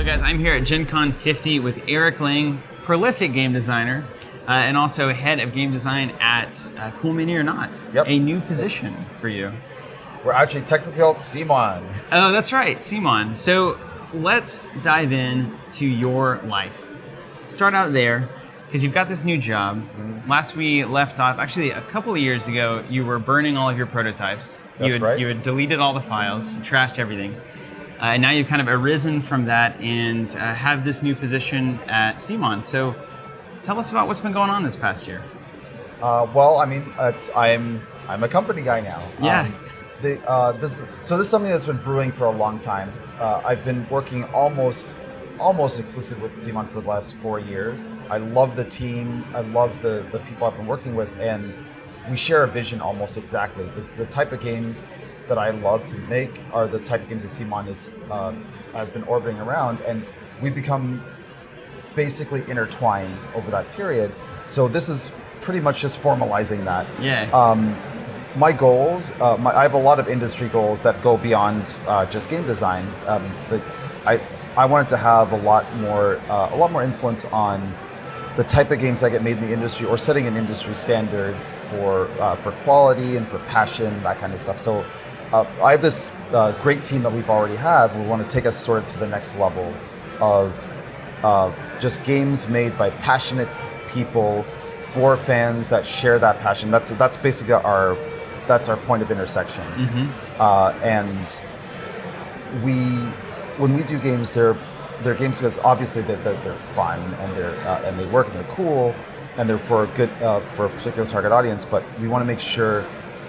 Hello guys, I'm here at Gen Con 50 with Eric Lang, prolific game designer, and also head of game design at Cool Mini or Not, a new position for you. We're actually technically called CMON. Oh, that's right, CMON. So let's dive in to your life. Start out there, because you've got this new job. Mm-hmm. Last we left off, actually a couple of years ago, you were burning all of your prototypes. That's You had deleted all the files, you trashed everything. And now you've kind of arisen from that and have this new position at CMON. So tell us about what's been going on this past year. I'm a company guy now. Yeah. This is something that's been brewing for a long time. I've been working almost exclusively with CMON for the last 4 years. I love the team. I love the people I've been working with, and we share a vision almost exactly. The type of games that I love to make are the type of games that CMON has been orbiting around, and we've become basically intertwined over that period. So this is pretty much just formalizing that. Yeah. My goals, I have a lot of industry goals that go beyond just game design. I wanted to have a lot more influence on the type of games that get made in the industry, or setting an industry standard for quality and for passion, that kind of stuff. So I have this great team that we've already have. We want to take us sort of to the next level of just games made by passionate people for fans that share that passion. That's basically our point of intersection. Mm-hmm. And when we do games, they're games because obviously they're fun and they work and they're cool and they're for a particular target audience. But we want to make sure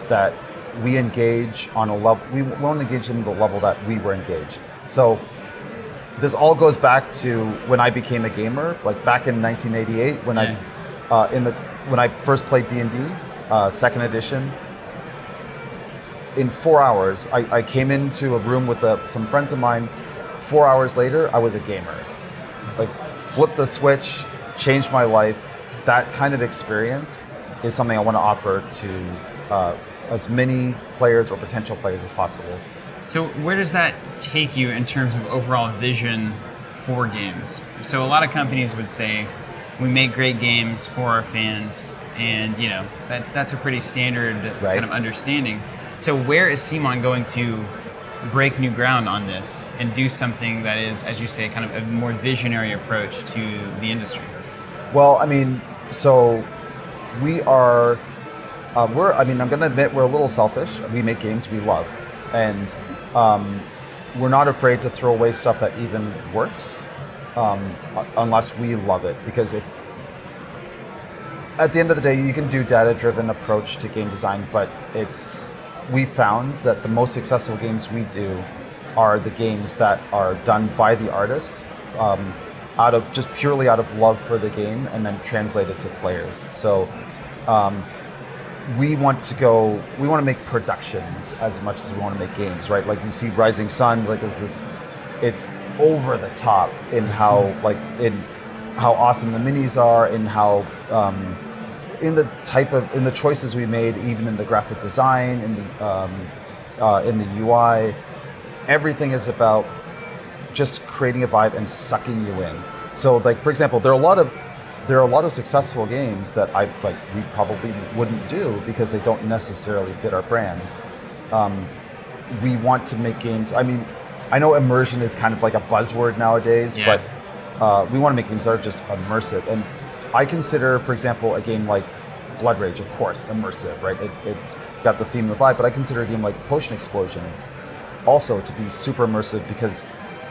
that we engage on a level. We want to engage them at the level that we were engaged. So this all goes back to when I became a gamer, like back in 1988 when when I first played D&D, second edition. In 4 hours, I came into a room with some friends of mine. 4 hours later, I was a gamer. Like, flipped the switch, changed my life. That kind of experience is something I want to offer to as many players or potential players as possible. So where does that take you in terms of overall vision for games? So a lot of companies would say, we make great games for our fans, and that's a pretty standard kind of understanding. So where is CMON going to break new ground on this and do something that is, as you say, kind of a more visionary approach to the industry? Well, so we are, I'm going to admit we're a little selfish. We make games we love, and we're not afraid to throw away stuff that even works, unless we love it. Because at the end of the day, you can do data-driven approach to game design, but we found that the most successful games we do are the games that are done by the artist, purely out of love for the game, and then translated to players. So we want to make productions as much as we want to make games, right? Like, you see Rising Sun, like it's over the top in how awesome the minis are, in how in the choices we made, even in the graphic design, in the UI. Everything is about just creating a vibe and sucking you in. So, like, for example, there are a lot of successful games that we probably wouldn't do because they don't necessarily fit our brand. We want to make games. I know immersion is kind of like a buzzword nowadays, but we want to make games that are just immersive. And I consider, for example, a game like Blood Rage, of course, immersive, right? It's got the theme and the vibe, but I consider a game like Potion Explosion also to be super immersive because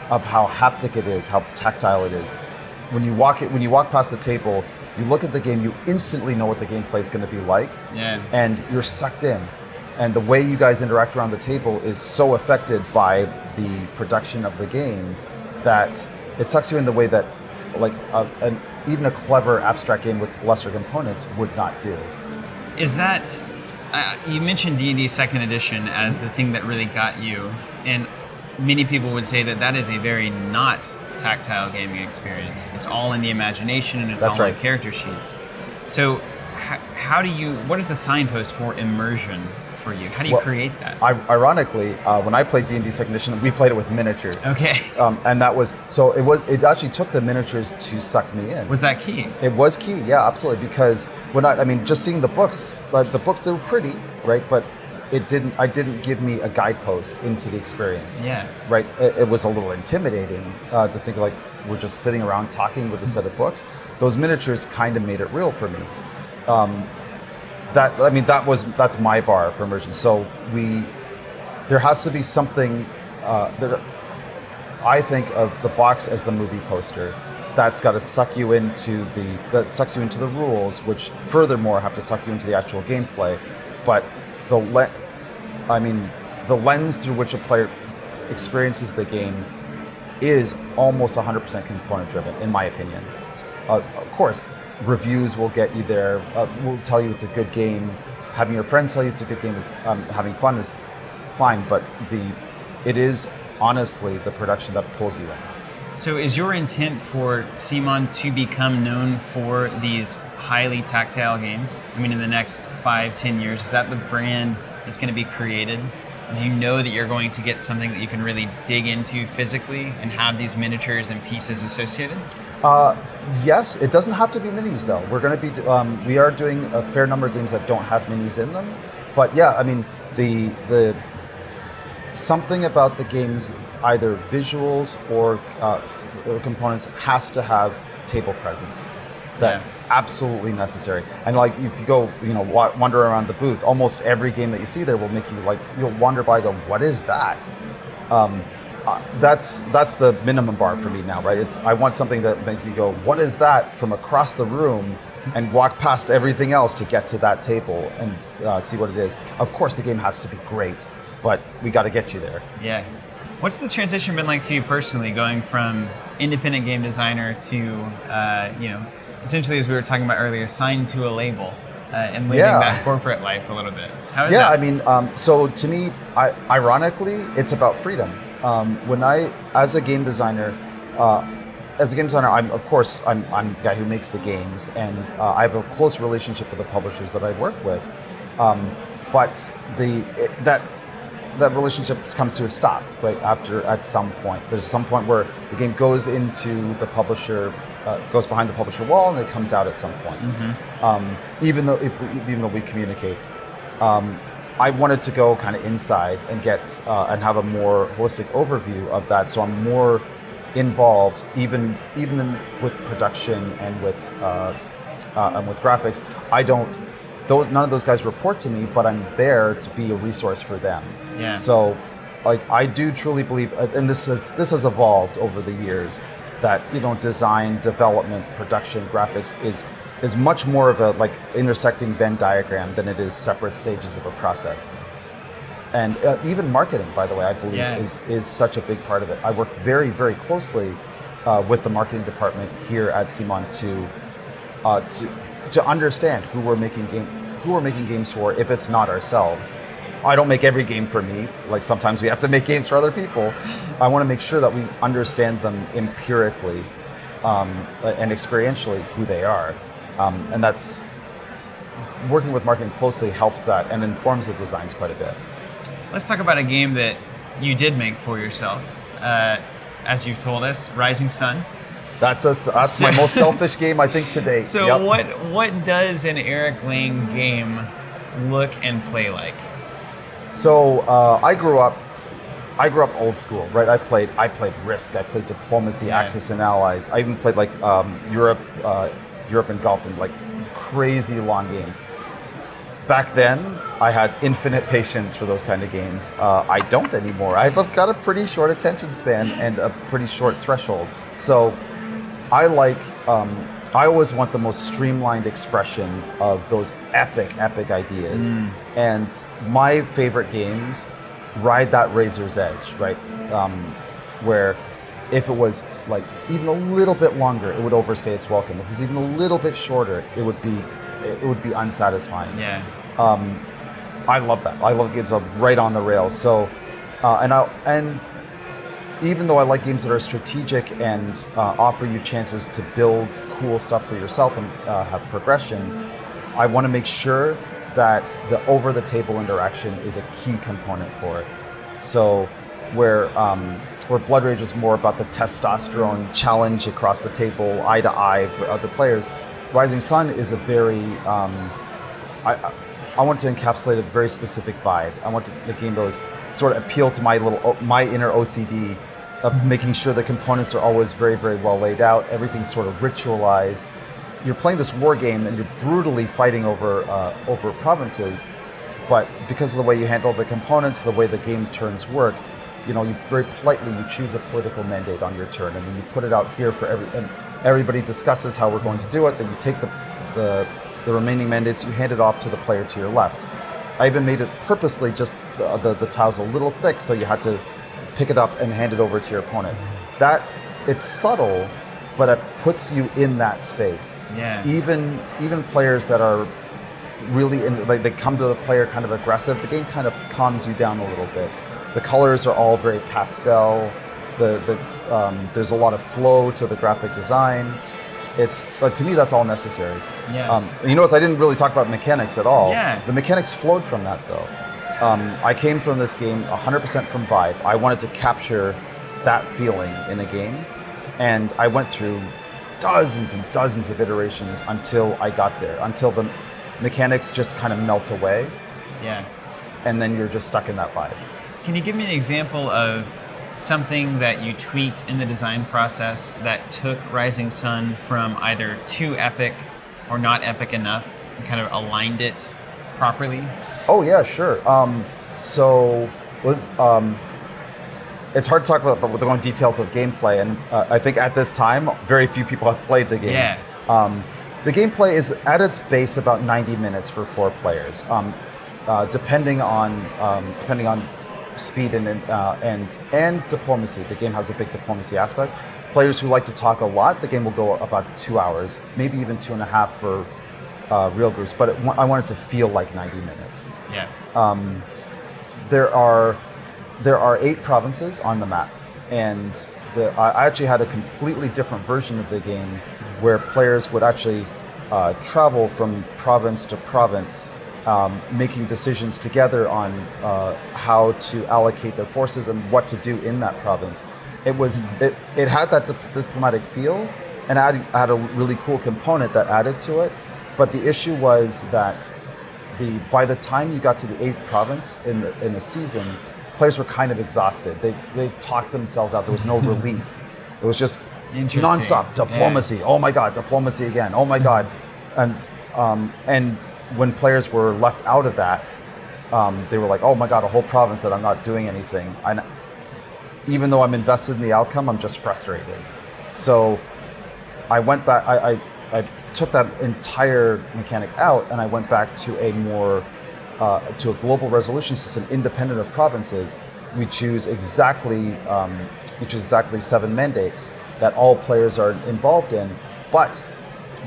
of how haptic it is, how tactile it is. When you walk past the table, you look at the game, you instantly know what the gameplay is going to be like, and you're sucked in. And the way you guys interact around the table is so affected by the production of the game that it sucks you in the way that, like, even a clever abstract game with lesser components would not do. Is that, you mentioned D&D 2nd edition as the thing that really got you, and many people would say that is a very not tactile gaming experience. It's all in the imagination, and it's all in character sheets. So what is the signpost for immersion for you? How do you create that? Ironically, when I played D&D Second Edition, we played it with miniatures. Okay. And that was it actually took the miniatures to suck me in. Was that key? It was key, yeah, absolutely. Because just seeing the books, they were pretty, right? But it didn't give me a guidepost into the experience. Yeah. Right. It was a little intimidating to think like we're just sitting around talking with a set of books. Those miniatures kind of made it real for me. That's my bar for immersion. So there has to be something that I think of the box as the movie poster. That's got to suck you into the rules, which furthermore have to suck you into the actual gameplay. But the lens through which a player experiences the game is almost 100% component driven, in my opinion. Of course, reviews will get you there, will tell you it's a good game. Having your friends tell you it's a good game, having fun is fine, but it is honestly the production that pulls you in. So is your intent for CMON to become known for these highly tactile games? I mean, in the next 5-10 years, is that the brand that's going to be created? Do you know that you're going to get something that you can really dig into physically and have these miniatures and pieces associated? Yes, it doesn't have to be minis though. We are doing a fair number of games that don't have minis in them, but yeah, I mean the something about the games, either visuals or components, has to have table presence. That absolutely necessary. And like if you go, wander around the booth, almost every game that you see there will make you you'll wander by, and go, what is that? That's the minimum bar for me now, right? I want something that makes you go, what is that, from across the room, and walk past everything else to get to that table and see what it is. Of course, the game has to be great, but we got to get you there. Yeah. What's the transition been like for you personally, going from independent game designer to, essentially, as we were talking about earlier, signed to a label and living that corporate life a little bit? How is that? I mean, so to me, ironically, it's about freedom. As a game designer, I'm the guy who makes the games, and I have a close relationship with the publishers that I work with. But that relationship comes to a stop, right? At some point, there's some point where the game goes into the publisher, goes behind the publisher wall, and it comes out at some point. Mm-hmm. Even though we communicate, I wanted to go kind of inside and get and have a more holistic overview of that. So I'm more involved, even with production and with graphics. None of those guys report to me, but I'm there to be a resource for them. Yeah. So, I do truly believe, and this has evolved over the years, that design, development, production, graphics is much more of a intersecting Venn diagram than it is separate stages of a process. And even marketing, by the way, I believe is such a big part of it. I work very, very closely with the marketing department here at CMON to understand who we're making games for, if it's not ourselves. I don't make every game for me. Sometimes we have to make games for other people. I want to make sure that we understand them empirically and experientially who they are. And that's working with marketing closely helps that and informs the designs quite a bit. Let's talk about a game that you did make for yourself, as you've told us, Rising Sun. That's my most selfish game, I think, to date. So what does an Eric Lang game look and play like? So I grew up old school, right? I played Risk, I played Diplomacy, Axis and Allies. I even played Europe engulfed in crazy long games. Back then, I had infinite patience for those kind of games. I don't anymore. I've got a pretty short attention span and a pretty short threshold. So I always want the most streamlined expression of those epic ideas. And my favorite games ride that razor's edge, right? Where if it was even a little bit longer, it would overstay its welcome. If it was even a little bit shorter, it would be unsatisfying. Yeah. I love that. I love games that are right on the rails. So, and even though I like games that are strategic and offer you chances to build cool stuff for yourself and have progression, I want to make sure that the over-the-table interaction is a key component for it. So where Blood Rage is more about the testosterone challenge across the table, eye to eye for other players, Rising Sun is a very I want to encapsulate a very specific vibe. I want the game to sort of appeal to my inner OCD of making sure the components are always very, very well laid out. Everything's sort of ritualized. You're playing this war game and you're brutally fighting over provinces, but because of the way you handle the components, the way the game turns work, you very politely you choose a political mandate on your turn, and then you put it out here for and everybody discusses how we're going to do it. Then you take the remaining mandates, you hand it off to the player to your left. I even made it purposely just the tiles a little thick, so you had to pick it up and hand it over to your opponent. It's subtle, but it puts you in that space. Yeah. Even players that are really they come to the player kind of aggressive, the game kind of calms you down a little bit. The colors are all very pastel. There's a lot of flow to the graphic design. To me, that's all necessary. Yeah. You notice I didn't really talk about mechanics at all. Yeah. The mechanics flowed from that, though. I came from this game 100% from vibe. I wanted to capture that feeling in a game, and I went through dozens and dozens of iterations until I got there, until the mechanics just kind of melt away. Yeah. And then you're just stuck in that vibe. Can you give me an example of something that you tweaked in the design process that took Rising Sun from either too epic or not epic enough and kind of aligned it properly? Oh yeah, sure. It's hard to talk about with the wrong details of gameplay, and I think at this time, very few people have played the game. Yeah. The gameplay is at its base about 90 minutes for 4 players, depending on speed and diplomacy. The game has a big diplomacy aspect. Players who like to talk a lot, the game will go about 2 hours, maybe even 2.5 for real groups. But I want it to feel like 90 minutes. Yeah. There are 8 provinces on the map, and I actually had a completely different version of the game where players would actually travel from province to province, making decisions together on how to allocate their forces and what to do in that province. It had that diplomatic feel, and I had a really cool component that added to it. But the issue was that by the time you got to the 8th province in the season, players were kind of exhausted. They talked themselves out. There was no relief. It was just nonstop diplomacy. Yeah. Oh my God, diplomacy again. Oh my God, and when players were left out of that, they were like, oh my God, a whole province that I'm not doing anything. And even though I'm invested in the outcome, I'm just frustrated. So I went back. I took that entire mechanic out, and I went back to a global resolution system independent of provinces. We choose exactly 7 mandates that all players are involved in, but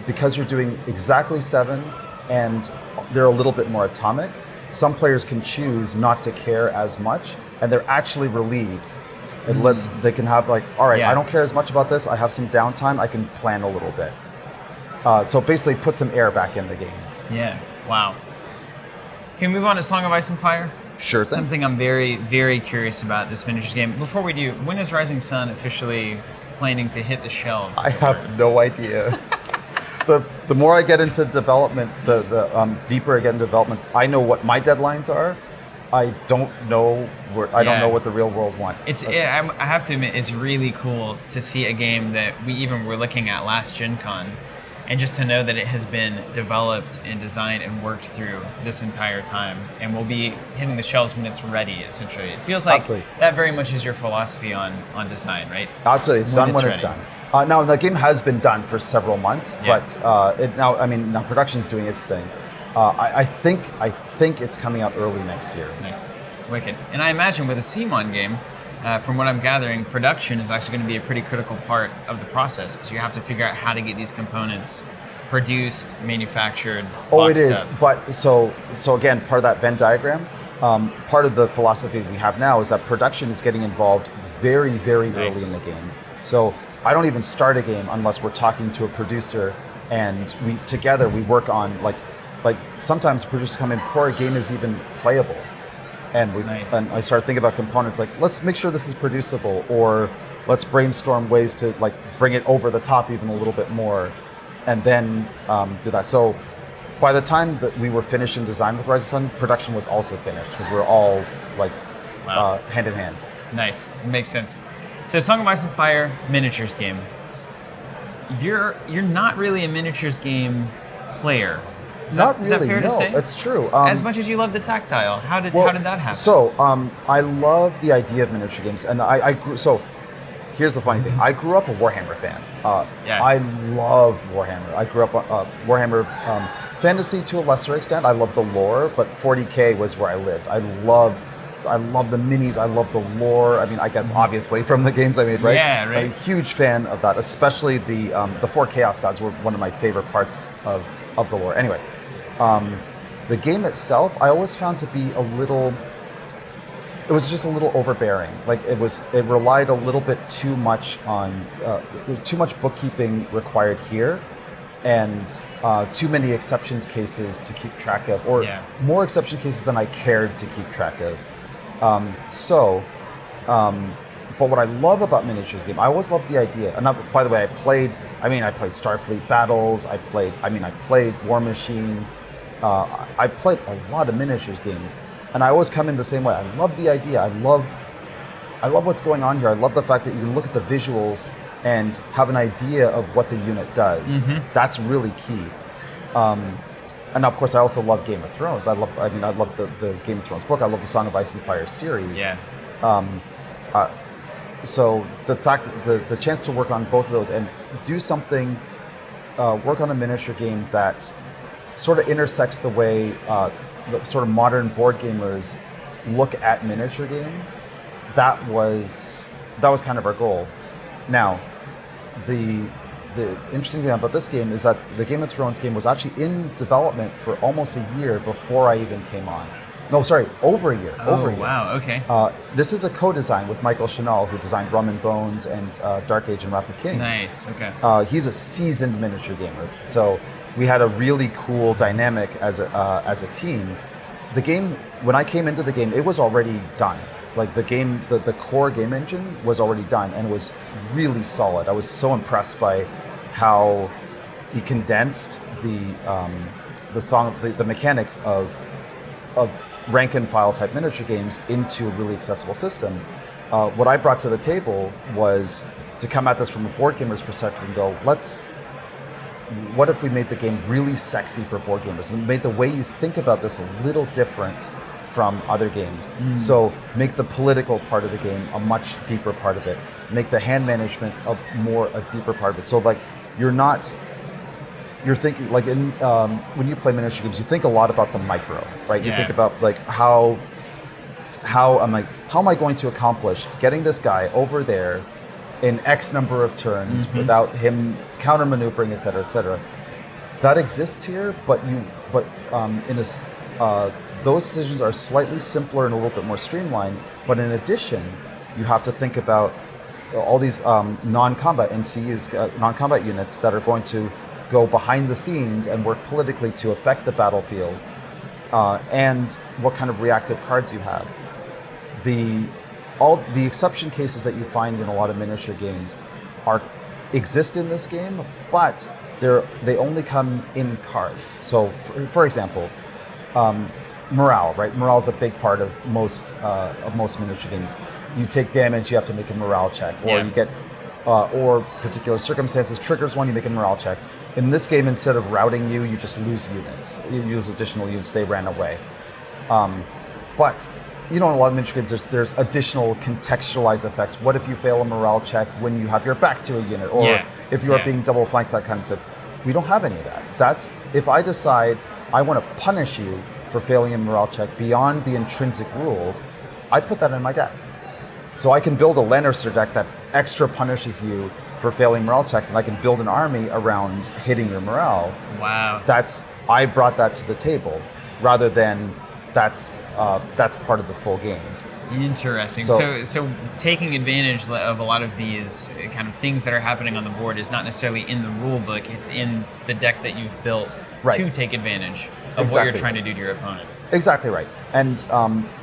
because you're doing exactly 7 and they're a little bit more atomic, some players can choose not to care as much, and they're actually relieved. They can have all right, I don't care as much about this. I have some downtime. I can plan a little bit. So basically put some air back in the game. Yeah, wow. Can we move on to Song of Ice and Fire? Sure thing. Something I'm very, very curious about this miniatures game. Before we do, when is Rising Sun officially planning to hit the shelves? I have no idea. The more I get into development, the deeper I get into development, I know what my deadlines are. I don't know I don't know what the real world wants. I have to admit, it's really cool to see a game that we even were looking at last Gen Con, and just to know that it has been developed and designed and worked through this entire time, and will be hitting the shelves when it's ready, essentially. It feels like Absolutely. That very much is your philosophy on design, right? Absolutely, it's done when it's done. Now, the game has been done for several months, but now production's doing its thing. I think it's coming out early next year. Nice. Wicked. And I imagine with a CMON game, from what I'm gathering, production is actually going to be a pretty critical part of the process, because you have to figure out how to get these components produced, manufactured, Oh, it is. up. But so again, part of that Venn diagram, part of the philosophy that we have now is that production is getting involved very, very early in the game. So I don't even start a game unless we're talking to a producer, and we work on like sometimes producers come in before a game is even playable, and and I start thinking about components like, let's make sure this is producible, or let's brainstorm ways to like bring it over the top even a little bit more, and then do that. So by the time that we were finishing design with Rising Sun, production was also finished because we were all like hand in hand. Nice, makes sense. So Song of Ice and Fire miniatures game. You're not really a miniatures game player. Is that fair to say? It's true. As much as you love the tactile, how did that happen? So I love the idea of miniature games, and I grew. So here's the funny thing: I grew up a Warhammer fan. I loved Warhammer. I grew up Warhammer fantasy to a lesser extent. I loved the lore, but 40K was where I lived. I loved the minis. I love the lore. I mean, I guess obviously from the games I made, right? Yeah, right. I'm a huge fan of that. Especially the 4 Chaos Gods were one of my favorite parts of the lore. Anyway, the game itself, I always found to be a little. It was just a little overbearing. Like it relied a little bit too much on too much bookkeeping required here, and too many exceptions cases to keep track of, or more exception cases than I cared to keep track of. But what I love about miniatures game, I always loved the idea. And by the way, I played Starfleet Battles. I played War Machine. I played a lot of miniatures games, and I always come in the same way. I love the idea. I love what's going on here. I love the fact that you can look at the visuals and have an idea of what the unit does. Mm-hmm. That's really key. And of course, I also love Game of Thrones. I love the Game of Thrones book. I love the Song of Ice and Fire series. Yeah. So the fact, the chance to work on both of those and do something, work on a miniature game that sort of intersects the way the sort of modern board gamers look at miniature games, that was kind of our goal. Now, the interesting thing about this game is that the Game of Thrones game was actually in development for almost a year before I even came on. No, sorry, over a year. Over a year. Wow, okay. This is a co-design with Michael Chanel, who designed Rum and Bones and Dark Age and Wrath of Kings. Nice, okay. He's a seasoned miniature gamer, so we had a really cool dynamic as a team. The game, when I came into the game, it was already done. Like the game, the core game engine was already done, and it was really solid. I was so impressed by how he condensed the mechanics of rank and file type miniature games into a really accessible system. What I brought to the table was to come at this from a board gamer's perspective and go, what if we made the game really sexy for board gamers and made the way you think about this a little different from other games? So make the political part of the game a much deeper part of it. Make the hand management a deeper part of it. So like you're thinking like when you play miniature games, you think a lot about the micro, right? You think about like how am I going to accomplish getting this guy over there in X number of turns without him counter maneuvering, et cetera, et cetera. That exists here, but those decisions are slightly simpler and a little bit more streamlined. But in addition, you have to think about all these non-combat NCUs, non-combat units that are going to go behind the scenes and work politically to affect the battlefield, and what kind of reactive cards you have. All the exception cases that you find in a lot of miniature games exist in this game, but they only come in cards. So, for example, morale, right? Morale is a big part of most miniature games. You take damage, you have to make a morale check, or you get, or particular circumstances triggers one, you make a morale check. In this game, instead of routing you just lose units. You use additional units, they ran away. But in a lot of miniature games, there's additional contextualized effects. What if you fail a morale check when you have your back to a unit, or if you are being double flanked, that kind of stuff. We don't have any of that. That's if I decide I want to punish you for failing a morale check beyond the intrinsic rules, I put that in my deck. So I can build a Lannister deck that extra punishes you for failing morale checks, and I can build an army around hitting your morale. Wow. I brought that to the table, rather than that's part of the full game. Interesting. So taking advantage of a lot of these kind of things that are happening on the board is not necessarily in the rule book. It's in the deck that you've built to take advantage of what you're trying to do to your opponent. Exactly right. And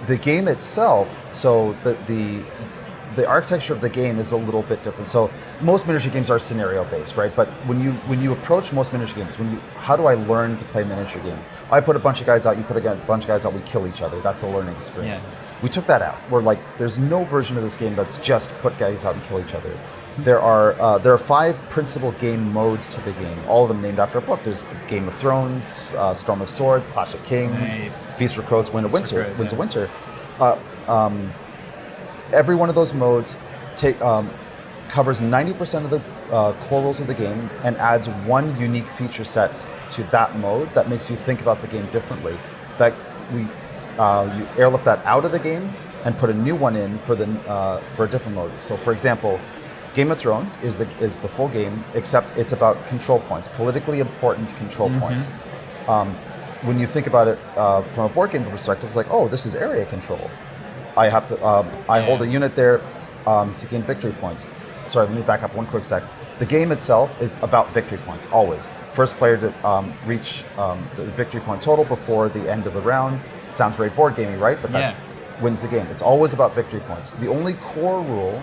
the game itself, so the architecture of the game is a little bit different. So most miniature games are scenario based, right? But when you approach most miniature games, how do I learn to play a miniature game? I put a bunch of guys out, you put a bunch of guys out, we kill each other. That's the learning experience. Yeah. We took that out. We're like, there's no version of this game that's just put guys out and kill each other. There are 5 principal game modes to the game, all of them named after a book. There's Game of Thrones, Storm of Swords, Clash of Kings, Feast for Crows, Winds of Winter. Every one of those modes covers 90% of the core rules of the game and adds one unique feature set to that mode that makes you think about the game differently. That you airlift that out of the game and put a new one in for a different mode. So, for example, Game of Thrones is the full game, except it's about control points, politically important control points. When you think about it from a board game perspective, it's like, oh, this is area control. I have to. I hold a unit there to gain victory points. Sorry, let me back up one quick sec. The game itself is about victory points, always. First player to reach the victory point total before the end of the round. Sounds very board gamey, right? But that wins the game. It's always about victory points. The only core rule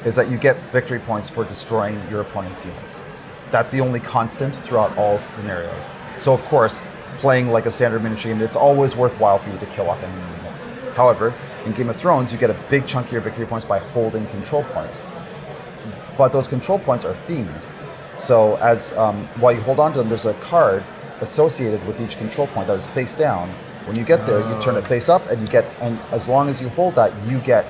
is that you get victory points for destroying your opponent's units. That's the only constant throughout all scenarios. So, of course, playing like a standard miniature game, it's always worthwhile for you to kill off enemy units. However, in Game of Thrones, you get a big chunk of your victory points by holding control points. But those control points are themed. So as while you hold on to them, there's a card associated with each control point that is face down. When you get there, you turn it face up, and as long as you hold that, you get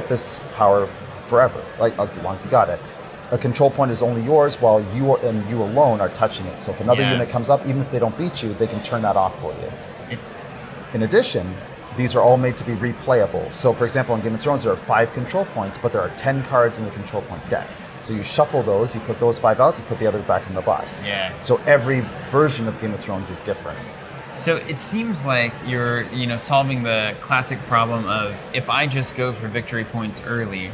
this power forever, like as long as you got it. A control point is only yours while you alone are touching it. So if another unit comes up, even if they don't beat you, they can turn that off for you. In addition, these are all made to be replayable. So for example, in Game of Thrones, there are 5 control points, but there are 10 cards in the control point deck. So you shuffle those, you put those 5 out, you put the other back in the box. Yeah. So every version of Game of Thrones is different. So it seems like you're, solving the classic problem of if I just go for victory points early,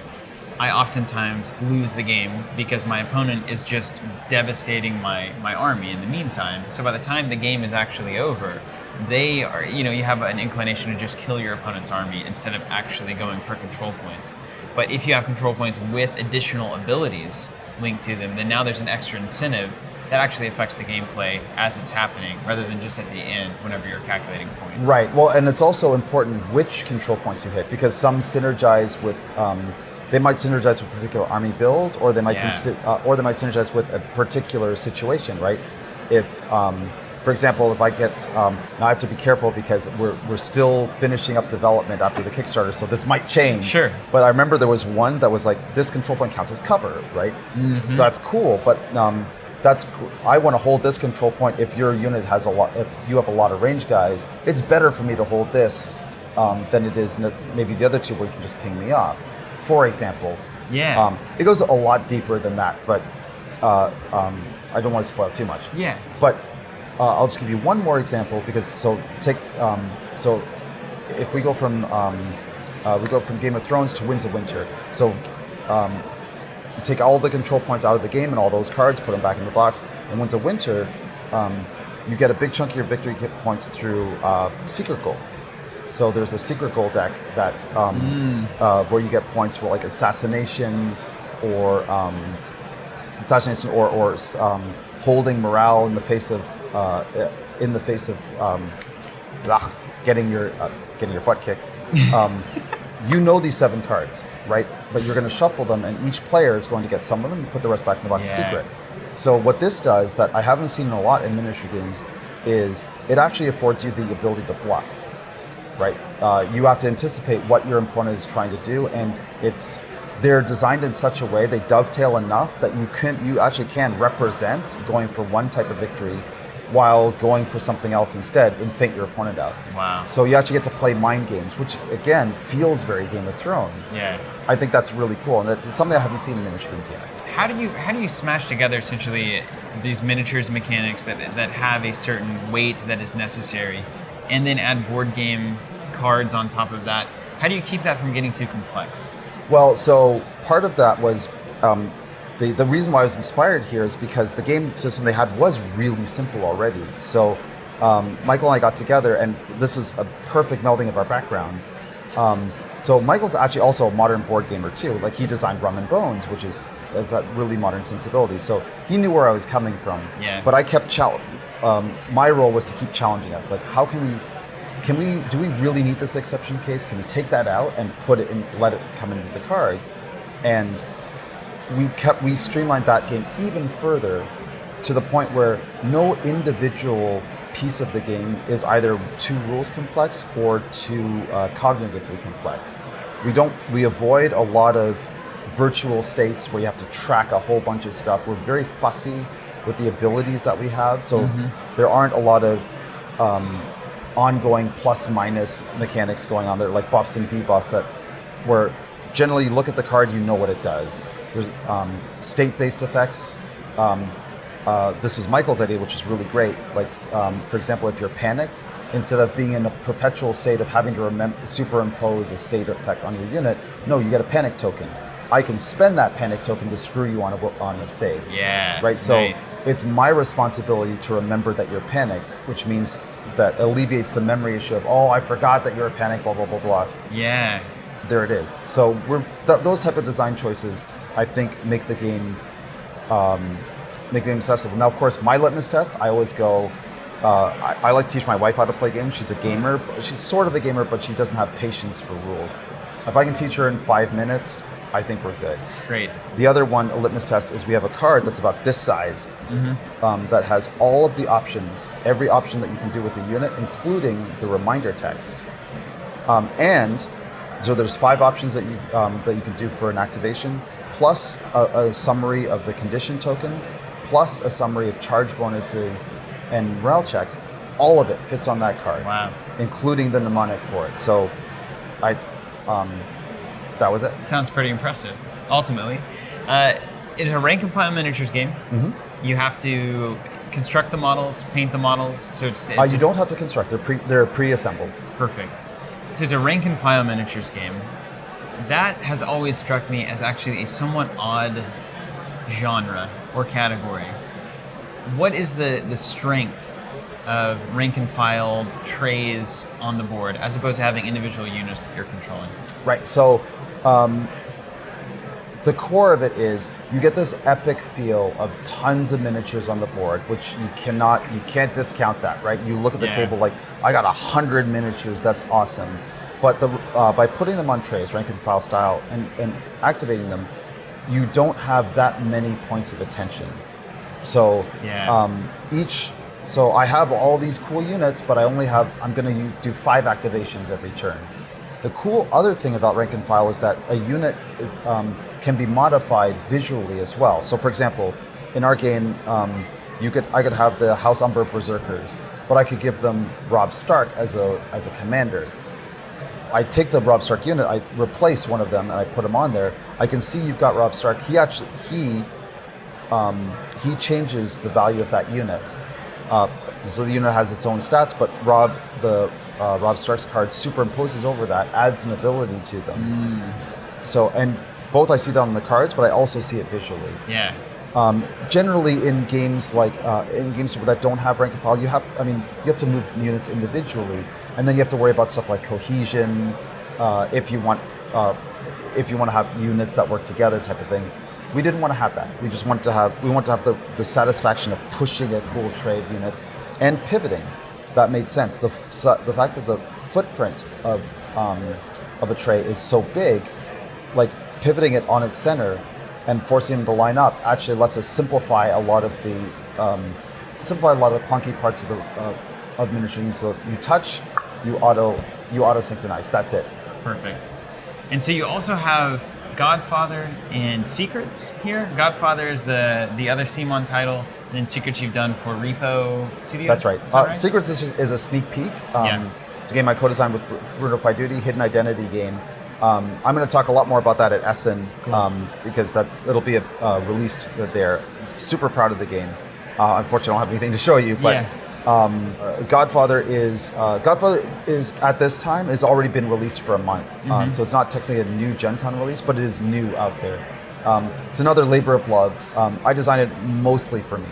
I oftentimes lose the game because my opponent is just devastating my army in the meantime. So by the time the game is actually over, they are, you have an inclination to just kill your opponent's army instead of actually going for control points. But if you have control points with additional abilities linked to them, then now there's an extra incentive that actually affects the gameplay as it's happening, rather than just at the end whenever you're calculating points. Right. Well, and it's also important which control points you hit, because some synergize with. They might synergize with particular army builds, or they might synergize with a particular situation, right? If, for example, if I get, now I have to be careful because we're still finishing up development after the Kickstarter, so this might change. Sure. But I remember there was one that was like, this control point counts as cover, right? Mm-hmm. That's cool, but I want to hold this control point if your unit has if you have a lot of range guys. It's better for me to hold this than it is maybe the other two where you can just ping me off. For example, it goes a lot deeper than that, but I don't want to spoil too much. Yeah. But I'll just give you one more example because if we go from Game of Thrones to Winds of Winter, so take all the control points out of the game and all those cards, put them back in the box. In Winds of Winter, you get a big chunk of your victory points through secret goals. So there's a secret goal deck that where you get points for like assassination or holding morale in the face of getting your butt kicked. These 7 cards, right? But you're going to shuffle them, and each player is going to get some of them. You put the rest back in the box secret. So what this does that I haven't seen a lot in miniature games is it actually affords you the ability to bluff. Right, you have to anticipate what your opponent is trying to do, and they're designed in such a way, they dovetail enough that you actually can represent going for one type of victory while going for something else instead and feint your opponent out. Wow. So you actually get to play mind games, which again feels very Game of Thrones. Yeah. I think that's really cool, and it's something I haven't seen in miniature games yet. How do you smash together essentially these miniatures mechanics that have a certain weight that is necessary, and then add board game cards on top of that. How do you keep that from getting too complex? Well, so part of that was the reason why I was inspired here is because the game system they had was really simple already. So Michael and I got together, and this is a perfect melding of our backgrounds. So Michael's actually also a modern board gamer too. Like he designed Rum and Bones, which is that really modern sensibility. So he knew where I was coming from. Yeah. But I kept my role was to keep challenging us. Like, how do we really need this exception case? Can we take that out and put it in, let it come into the cards? And we streamlined that game even further to the point where no individual piece of the game is either too rules complex or too cognitively complex. We avoid a lot of virtual states where you have to track a whole bunch of stuff. We're very fussy with the abilities that we have, so there aren't a lot of ongoing plus minus mechanics going on there, like buffs and debuffs that where generally you look at the card, you know what it does. There's state-based effects. This was Michael's idea, which is really great. Like, for example, if you're panicked, instead of being in a perpetual state of having to superimpose a state effect on your unit, no, you get a panic token. I can spend that panic token to screw you on a save. Yeah. Right. So nice. It's my responsibility to remember that you're panicked, which means that alleviates the memory issue of, oh, I forgot that you're panicked, blah blah blah blah. Yeah. There it is. So those type of design choices, I think, make the game accessible. Now, of course, my litmus test, I always go. I like to teach my wife how to play games. She's a gamer. She's sort of a gamer, but she doesn't have patience for rules. If I can teach her in 5 minutes, I think we're good. Great. The other one, a litmus test, is we have a card that's about this size that has all of the options, every option that you can do with the unit, including the reminder text. And so there's 5 options that you can do for an activation, plus a summary of the condition tokens, plus a summary of charge bonuses and morale checks. All of it fits on that card. Wow. Including the mnemonic for it. So that was it. Sounds pretty impressive. Ultimately, it is a rank and file miniatures game. You have to construct the models, paint the models. So it's you don't have to construct; they're pre-assembled. Perfect. So it's a rank and file miniatures game. That has always struck me as actually a somewhat odd genre or category. What is the strength of rank and file trays on the board as opposed to having individual units that you're controlling? Right. So the core of it is you get this epic feel of tons of miniatures on the board, which you can't discount that, right? You look at the table like, I got 100 miniatures, that's awesome. But by putting them on trays, rank and file style, and activating them, you don't have that many points of attention. So so I have all these cool units, but I'm going to do 5 activations every turn. The cool other thing about rank and file is that a unit can be modified visually as well. So, for example, in our game, I could have the House Umber Berserkers, but I could give them Robb Stark as a commander. I take the Robb Stark unit, I replace one of them, and I put him on there. I can see you've got Robb Stark. He changes the value of that unit. So the unit has its own stats, but Robb Stark's card superimposes over that, adds an ability to them. So, and both I see that on the cards, but I also see it visually. Yeah. Generally, in games that don't have rank and file, you have to move units individually, and then you have to worry about stuff like cohesion, if you want to have units that work together, type of thing. We didn't want to have that. We just want to have the satisfaction of pushing a cool tray of units and pivoting. That made sense. The fact that the footprint of a tray is so big, like pivoting it on its center and forcing them to line up actually lets us simplify a lot of the clunky parts of miniature games. So you touch, you auto synchronize. That's it. Perfect. And so you also have Godfather and Secrets here. Godfather is the other CMON title, and then Secrets you've done for Repo Studios. That's right. Is that right? Secrets is a sneak peek. It's a game I co-designed with Bruno Faiduti, hidden identity game. I'm going to talk a lot more about that at Essen, because it'll be released there. Super proud of the game. Unfortunately, I don't have anything to show you, but Godfather is at this time has already been released for a month, so it's not technically a new Gen Con release, but it is new out there. It's another labor of love. I designed it mostly for me.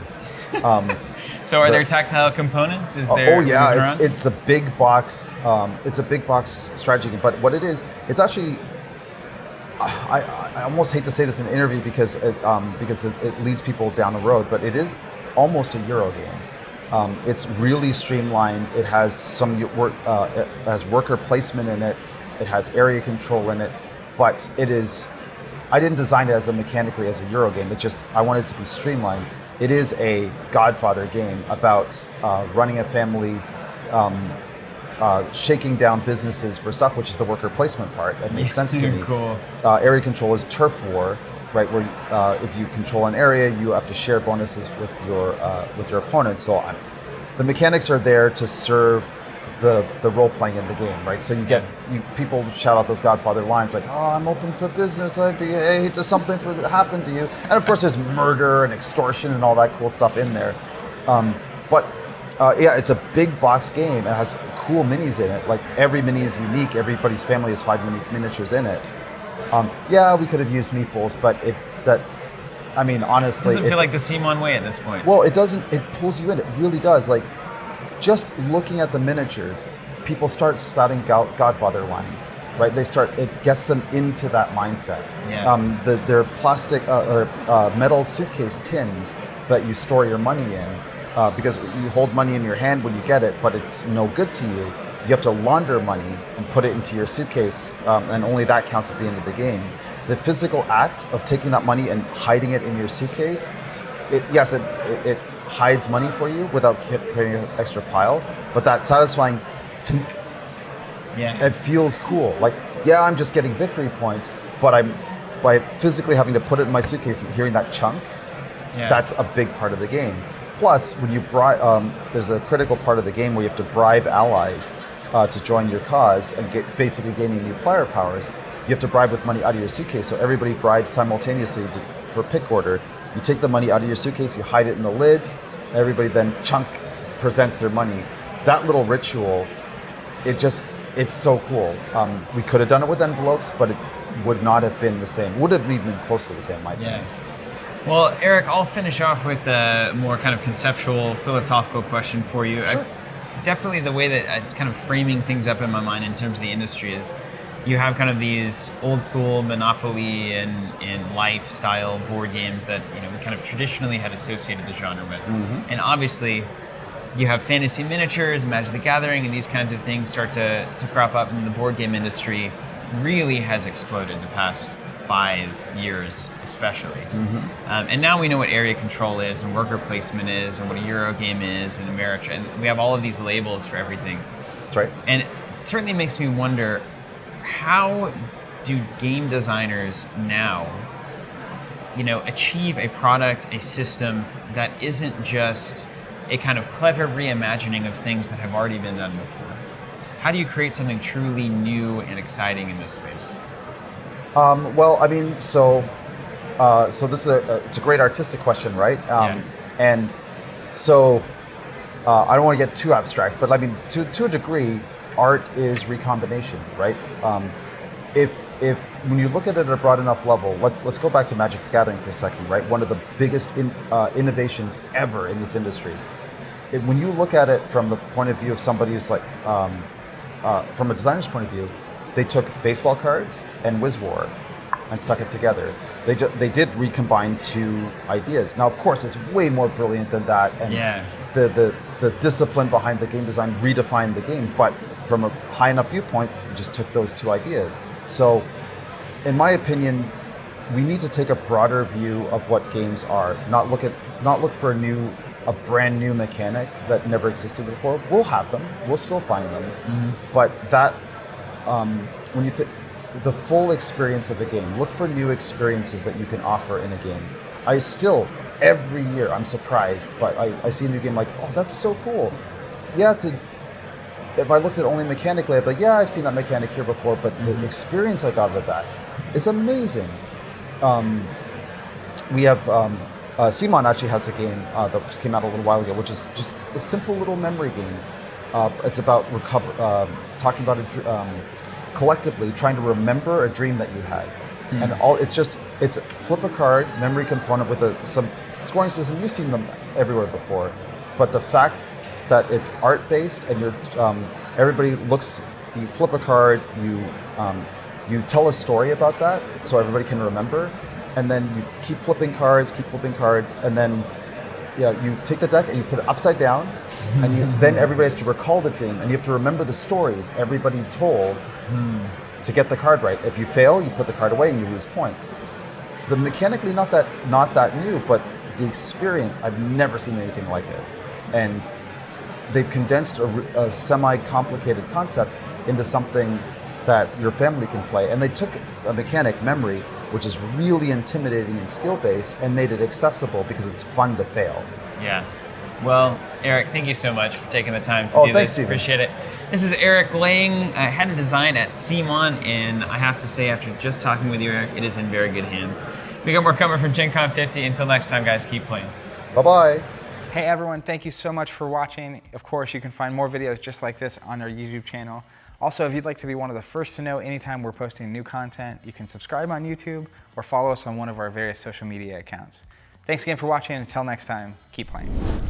So are there tactile components? Is there? Oh yeah, it's a big box. It's a big box strategy game. But what it is, it's actually. I almost hate to say this in an interview because it leads people down the road, but it is almost a Euro game. It's really streamlined. It has it has worker placement in it. It has area control in it, but it is. I didn't design it as mechanically as a Euro game. It's just I wanted it to be streamlined. It is a Godfather game about running a family, shaking down businesses for stuff, which is the worker placement part. That made sense to me. Cool. Area control is turf war, right? Where if you control an area, you have to share bonuses with your opponents. So the mechanics are there to serve the role playing in the game, right? So people shout out those Godfather lines like, "Oh, I'm open for business. I'd be hate to something for that happened to you." And of course, there's murder and extortion and all that cool stuff in there. It's a big box game. It has cool minis in it. Like every mini is unique. Everybody's family has 5 unique miniatures in it. We could have used meeples, but honestly, It doesn't feel like the CMON way at this point. Well, it doesn't. It pulls you in. It really does. Like, just looking at the miniatures, people start spouting Godfather lines, right? It gets them into that mindset. Yeah. They're plastic, metal suitcase tins that you store your money in, because you hold money in your hand when you get it, but it's no good to you. You have to launder money and put it into your suitcase, and only that counts at the end of the game. The physical act of taking that money and hiding it in your suitcase, it hides money for you without creating an extra pile, but that satisfying tink, it feels cool. Like, I'm just getting victory points, but by physically having to put it in my suitcase and hearing that chunk, that's a big part of the game. Plus, when you there's a critical part of the game where you have to bribe allies to join your cause and basically gaining new player powers. You have to bribe with money out of your suitcase, so everybody bribes simultaneously for pick order. You take the money out of your suitcase, you hide it in the lid, everybody then presents their money. That little ritual, it's so cool. We could have done it with envelopes, but it would not have been the same. Would have even been close to the same, in my opinion. Well, Eric, I'll finish off with a more kind of conceptual, philosophical question for you. Sure. Definitely the way that it's kind of framing things up in my mind in terms of the industry is you have kind of these old school Monopoly and lifestyle board games that we kind of traditionally had associated the genre with. Mm-hmm. And obviously you have fantasy miniatures, Magic the Gathering, and these kinds of things start to crop up, and the board game industry really has exploded the past 5 years especially. Mm-hmm. And now we know what area control is and worker placement is and what a Euro game is in America, and we have all of these labels for everything. That's right. And it certainly makes me wonder, how do game designers now, achieve a product, a system that isn't just a kind of clever reimagining of things that have already been done before? How do you create something truly new and exciting in this space? So this is it's a great artistic question, right? And so I don't want to get too abstract, but to a degree, art is recombination, right? If when you look at it at a broad enough level, let's go back to Magic the Gathering for a second, right? One of the biggest innovations ever in this industry. When you look at it from the point of view of somebody who's like, from a designer's point of view, they took baseball cards and Wiz War and stuck it together. They did recombine 2 ideas. Now, of course, it's way more brilliant than that, and the discipline behind the game design redefined the game. But from a high enough viewpoint, it just took those 2 ideas. So, in my opinion, we need to take a broader view of what games are. Not look for a brand new mechanic that never existed before. We'll have them. We'll still find them. Mm-hmm. But that. When you think the full experience of a game, look for new experiences that you can offer in a game. Every year, I'm surprised, but I see a new game like, oh, that's so cool. Yeah, if I looked at only mechanically, I'd be like, yeah, I've seen that mechanic here before, but the experience I got with that is amazing. We have CMON actually has a game that just came out a little while ago, which is just a simple little memory game. It's about talking about collectively trying to remember a dream that you had. And it's flip a card, memory component with some scoring system. You've seen them everywhere before, but the fact that it's art based and everybody looks, you flip a card, you tell a story about that so everybody can remember, and then you keep flipping cards, and then you take the deck and you put it upside down, and then everybody has to recall the dream, and you have to remember the stories everybody told to get the card right. If you fail, you put the card away and you lose points. The mechanically not that new, but the experience, I've never seen anything like it. And they've condensed a semi-complicated concept into something that your family can play. And they took a mechanic, memory, which is really intimidating and skill-based, and made it accessible because it's fun to fail. Yeah. Well, Eric, thank you so much for taking the time to do thanks, this. Steven. Appreciate it. This is Eric Lang, head of design at CMON, and I have to say, after just talking with you, Eric, it is in very good hands. We got more coming from Gen Con 50. Until next time, guys, keep playing. Bye-bye. Hey everyone, thank you so much for watching. Of course, you can find more videos just like this on our YouTube channel. Also, if you'd like to be one of the first to know anytime we're posting new content, you can subscribe on YouTube or follow us on one of our various social media accounts. Thanks again for watching, and until next time, keep playing.